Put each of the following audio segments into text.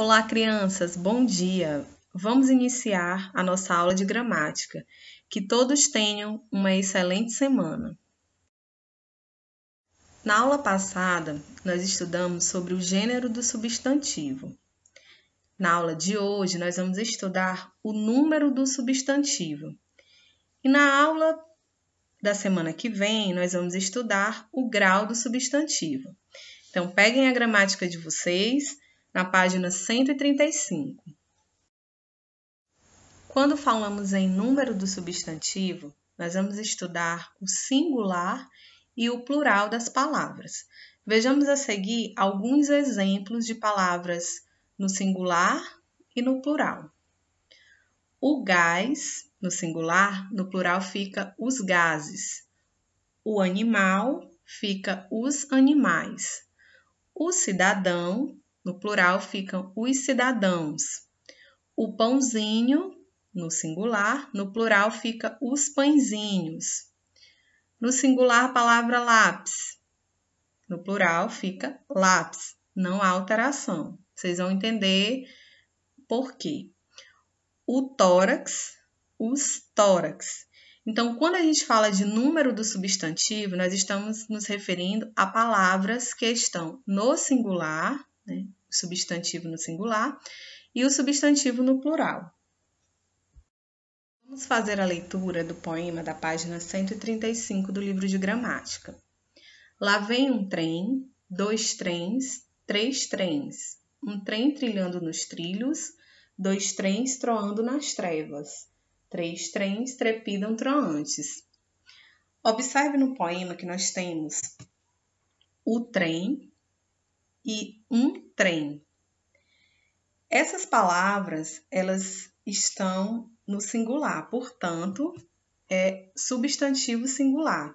Olá, crianças, bom dia! Vamos iniciar a nossa aula de gramática. Que todos tenham uma excelente semana. Na aula passada, nós estudamos sobre o gênero do substantivo. Na aula de hoje, nós vamos estudar o número do substantivo. E na aula da semana que vem, nós vamos estudar o grau do substantivo. Então, peguem a gramática de vocês na página 135. Quando falamos em número do substantivo, nós vamos estudar o singular e o plural das palavras. Vejamos a seguir alguns exemplos de palavras no singular e no plural. O gás, no singular, no plural fica os gases. O animal fica os animais. O cidadão, no plural, ficam os cidadãos. O pãozinho, no singular, no plural, fica os pãezinhos. No singular, a palavra lápis. No plural, fica lápis. Não há alteração. Vocês vão entender por quê. O tórax, os tórax. Então, quando a gente fala de número do substantivo, nós estamos nos referindo a palavras que estão no singular, né? O substantivo no singular, e o substantivo no plural. Vamos fazer a leitura do poema da página 135 do livro de gramática. Lá vem um trem, 2 trens, 3 trens. Um trem trilhando nos trilhos, 2 trens troando nas trevas. 3 trens trepidam troantes. Observe no poema que nós temos o trem e um trem. Essas palavras, elas estão no singular, portanto, é substantivo singular,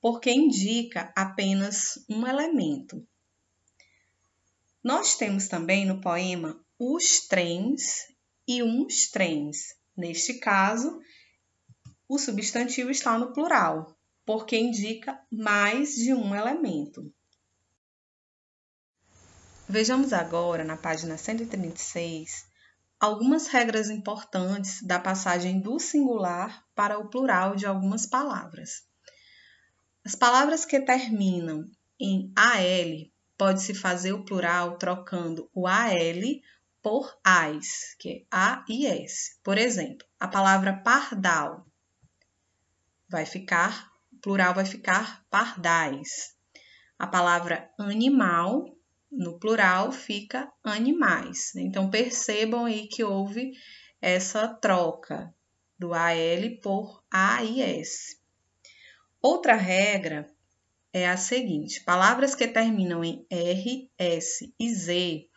porque indica apenas um elemento. Nós temos também no poema os trens e uns trens. Neste caso, o substantivo está no plural, porque indica mais de um elemento. Vejamos agora, na página 136, algumas regras importantes da passagem do singular para o plural de algumas palavras. As palavras que terminam em AL pode-se fazer o plural trocando o AL por AS, que é A e S. Por exemplo, a palavra pardal o plural vai ficar pardais. A palavra animal, no plural, fica animais. Então, percebam aí que houve essa troca do AL por A e S. Outra regra é a seguinte: palavras que terminam em R, S e Z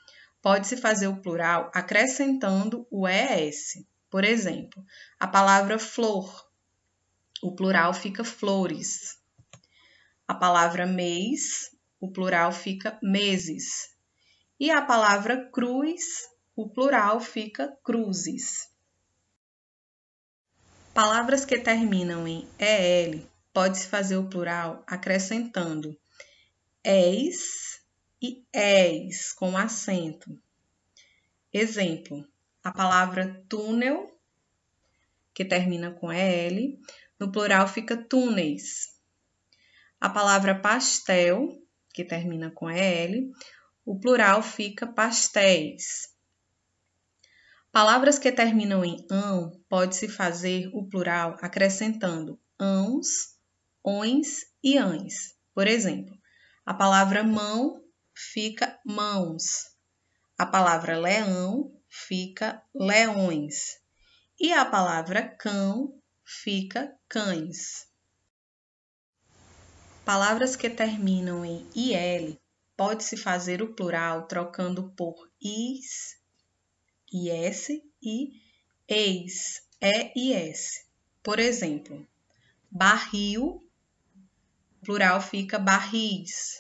pode-se fazer o plural acrescentando o ES. Por exemplo, a palavra flor, o plural fica flores. A palavra mês, o plural fica meses. E a palavra cruz, o plural fica cruzes. Palavras que terminam em EL pode-se fazer o plural acrescentando és e és com acento. Exemplo, a palavra túnel, que termina com EL, no plural fica túneis. A palavra pastel, que termina com EL, o plural fica pastéis. Palavras que terminam em ão, pode-se fazer o plural acrescentando ãos, ões e ães. Por exemplo, a palavra mão fica mãos. A palavra leão fica leões. E a palavra cão fica cães. Palavras que terminam em IL, pode-se fazer o plural trocando por is, IS e eis, E e S. Por exemplo, barril, o plural fica barris.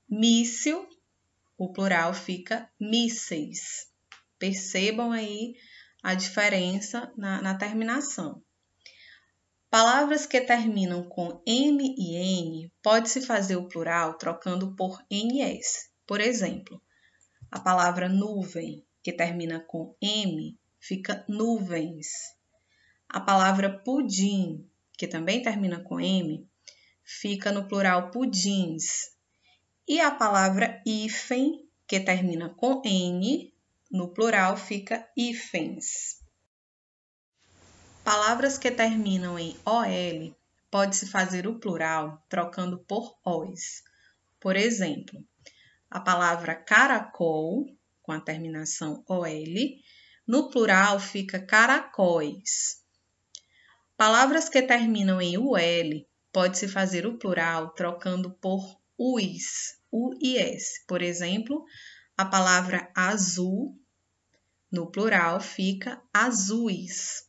Míssil, o plural fica mísseis. Percebam aí a diferença na terminação. Palavras que terminam com M e N, pode-se fazer o plural trocando por NS. Por exemplo, A palavra nuvem, que termina com M, fica nuvens. A palavra pudim, que também termina com M, fica no plural pudins. E a palavra hífen, que termina com N, no plural fica hífens. Palavras que terminam em OL pode-se fazer o plural trocando por OS. Por exemplo, a palavra caracol, com a terminação OL, no plural fica caracóis. Palavras que terminam em UL pode-se fazer o plural trocando por UIS. Por exemplo, a palavra azul, no plural, fica azuis.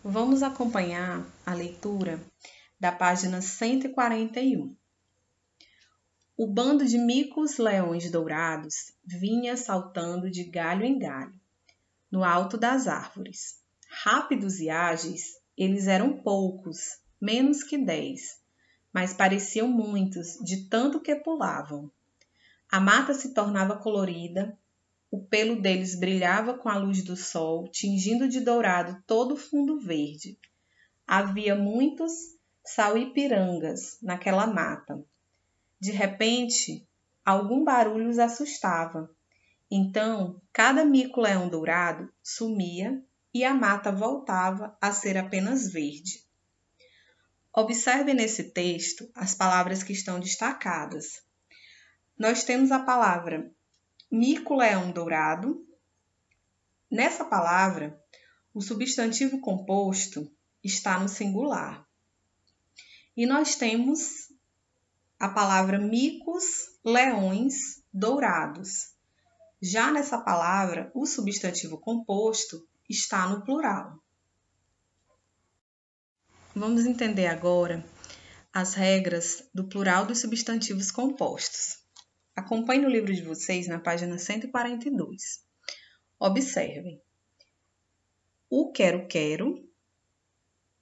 Vamos acompanhar a leitura da página 141. O bando de micos leões dourados vinha saltando de galho em galho, no alto das árvores. Rápidos e ágeis, eles eram poucos, menos que 10, mas pareciam muitos, de tanto que pulavam. A mata se tornava colorida, o pelo deles brilhava com a luz do sol, tingindo de dourado todo o fundo verde. Havia muitos sauipirangas naquela mata. De repente, algum barulho os assustava. Então, cada mico-leão dourado sumia e a mata voltava a ser apenas verde. Observe nesse texto as palavras que estão destacadas. Nós temos a palavra mico-leão dourado. Nessa palavra, o substantivo composto está no singular. E nós temos a palavra micos leões dourados. Já nessa palavra, o substantivo composto está no plural. Vamos entender agora as regras do plural dos substantivos compostos. Acompanhe no livro de vocês na página 142. Observem. O quero-quero,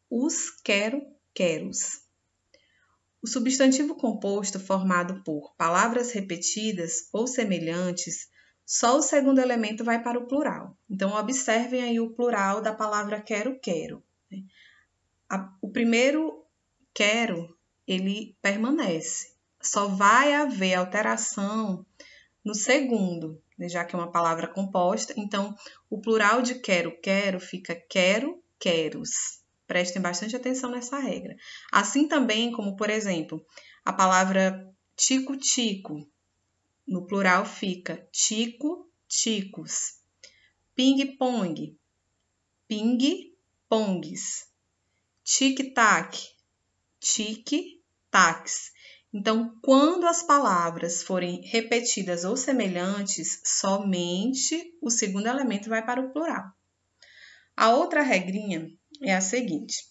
os quero-queros. O substantivo composto formado por palavras repetidas ou semelhantes, só o segundo elemento vai para o plural. Então, observem aí o plural da palavra quero-quero. O primeiro quero, ele permanece. Só vai haver alteração no segundo, já que é uma palavra composta. Então, o plural de quero-quero fica quero-queros. Prestem bastante atenção nessa regra. Assim também como, por exemplo, a palavra tico-tico. No plural fica tico-ticos. Ping-pong, ping-pongues. Tic-tac, tic-tacs. Então, quando as palavras forem repetidas ou semelhantes, somente o segundo elemento vai para o plural. A outra regrinha é a seguinte.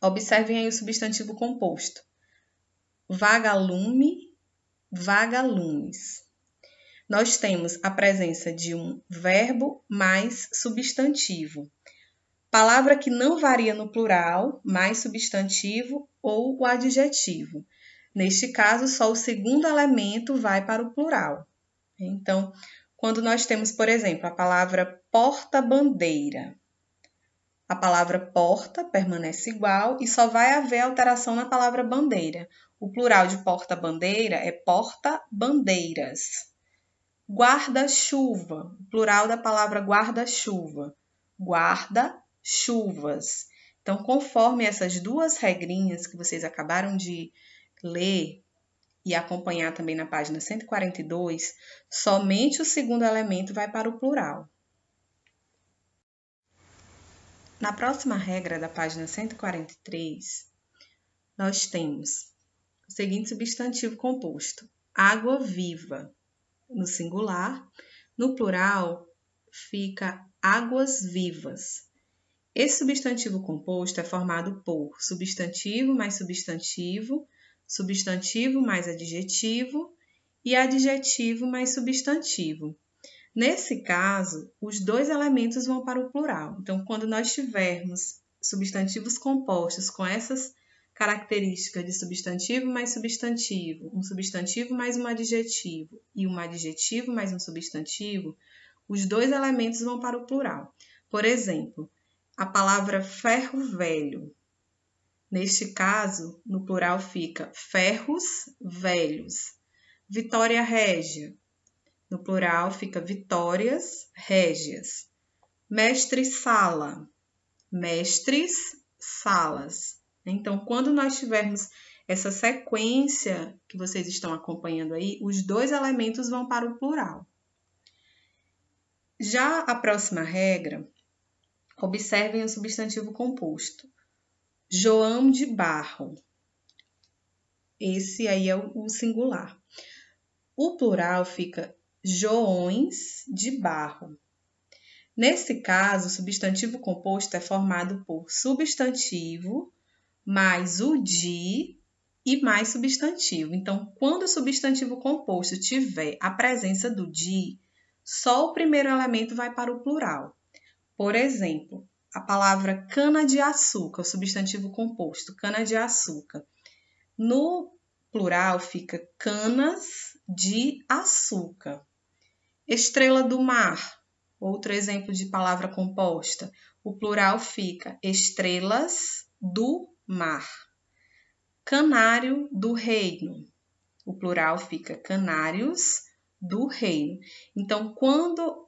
Observem aí o substantivo composto. Vagalume, vagalumes. Nós temos a presença de um verbo mais substantivo. Palavra que não varia no plural, mais substantivo ou o adjetivo. Neste caso, só o segundo elemento vai para o plural. Então, quando nós temos, por exemplo, a palavra porta-bandeira, a palavra porta permanece igual e só vai haver alteração na palavra bandeira. O plural de porta-bandeira é porta-bandeiras. Guarda-chuva, o plural da palavra guarda-chuva, guarda-chuvas. Então, conforme essas duas regrinhas que vocês acabaram de ler e acompanhar também na página 142, somente o segundo elemento vai para o plural. Na próxima regra da página 143, nós temos o seguinte substantivo composto: água viva, no singular, no plural fica águas vivas. Esse substantivo composto é formado por substantivo mais substantivo, substantivo mais adjetivo e adjetivo mais substantivo. Nesse caso, os dois elementos vão para o plural. Então, quando nós tivermos substantivos compostos com essas característica de substantivo mais substantivo, um substantivo mais um adjetivo e um adjetivo mais um substantivo, os dois elementos vão para o plural. Por exemplo, a palavra ferro velho. Neste caso, no plural fica ferros velhos. Vitória régia. No plural fica vitórias régias. Mestre-sala. Mestres, salas. Então, quando nós tivermos essa sequência que vocês estão acompanhando aí, os dois elementos vão para o plural. Já a próxima regra, observem o substantivo composto. João de Barro. Esse aí é o singular. O plural fica Joões de Barro. Nesse caso, o substantivo composto é formado por substantivo mais o de e mais substantivo. Então, quando o substantivo composto tiver a presença do de, só o primeiro elemento vai para o plural. Por exemplo, a palavra cana-de-açúcar, o substantivo composto, cana-de-açúcar. No plural fica canas de açúcar. Estrela do mar, outro exemplo de palavra composta. O plural fica estrelas do mar. Canário do reino. O plural fica canários do reino. Então, quando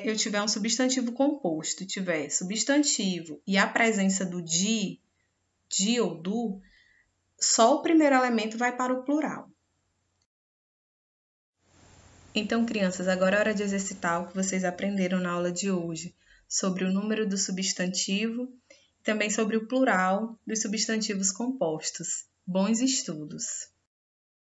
eu tiver um substantivo composto, tiver substantivo e a presença do de ou do, só o primeiro elemento vai para o plural. Então, crianças, agora é hora de exercitar o que vocês aprenderam na aula de hoje sobre o número do substantivo e também sobre o plural dos substantivos compostos. Bons estudos!